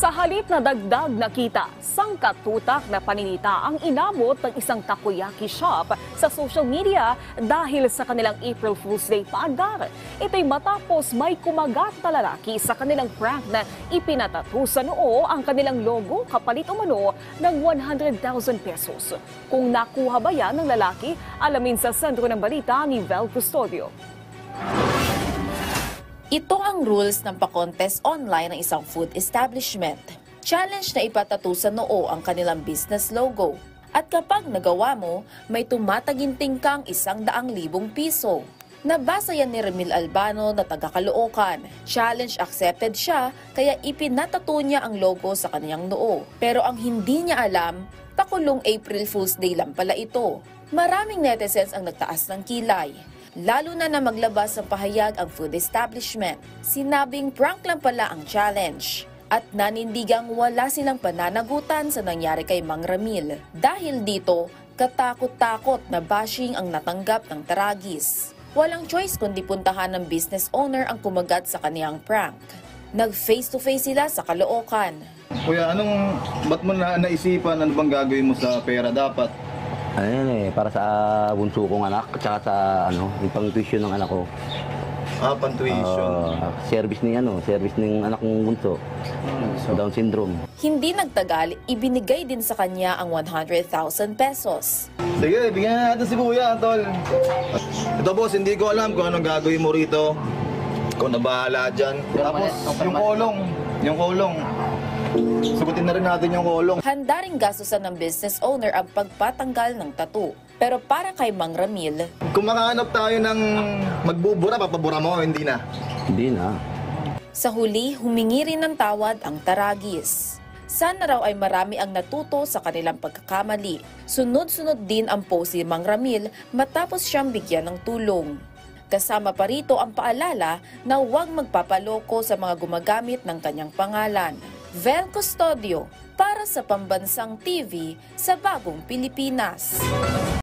Sa halip na dagdag na kita, sangkatutak na paninita ang inabot ng isang takoyaki shop sa social media dahil sa kanilang April Fool's Day paandar. Ito'y matapos may kumagat na lalaki sa kanilang prank na ipinatato sa noo ang kanilang logo kapalit umano ng 100,000 pesos. Kung nakuha ba yan ng lalaki, alamin sa sentro ng balita ni Vel Custodio. Ito ang rules ng pa-contest online ng isang food establishment. Challenge na ipatato sa noo ang kanilang business logo. At kapag nagawa mo, may tumataginting kang 100,000 piso. Nabasa yan ni Ramil Albano na taga Caloocan. Challenge accepted siya, kaya ipinatato niya ang logo sa kanyang noo. Pero ang hindi niya alam, pakulong April Fool's Day lang pala ito. Maraming netizens ang nagtaas ng kilay. Lalo na maglabas ng pahayag ang food establishment. Sinabing prank lang pala ang challenge. At nanindigang wala silang pananagutan sa nangyari kay Mang Ramil. Dahil dito, katakot-takot na bashing ang natanggap ng Taragis. Walang choice kundi puntahan ng business owner ang kumagat sa kaniyang prank. Nag-face-to-face sila sa Caloocan. Kuya, ba't mo na naisipan, ano bang gagawin mo sa pera dapat? Ano yan para sa bunso kong anak, at saka sa yung pang-tuition ng anak ko. Pang-tuition. Service ng anak kong bunso. Down syndrome. Hindi nagtagal, ibinigay din sa kanya ang 100,000 pesos. Sige, bigyan na natin si Kuya, tol. Ito boss, hindi ko alam kung anong gagawin mo rito. Ikaw na bahala dyan. Tapos, yung kolong. Sugutin na rin natin yung kolong. Handa ring gastusan ng business owner ang pagpatanggal ng tattoo. Pero para kay Mang Ramil, Kung makahanap tayo ng magbubura, papabura mo, hindi na. Hindi na. sa huli humingi rin ng tawad ang Taragis. Sana raw ay marami ang natuto sa kanilang pagkakamali. Sunod-sunod din ang post ni Mang Ramil matapos siyang bigyan ng tulong. Kasama pa rito ang paalala na huwag magpapaloko sa mga gumagamit ng kanyang pangalan. Vel Custodio para sa Pambansang TV sa Bagong Pilipinas.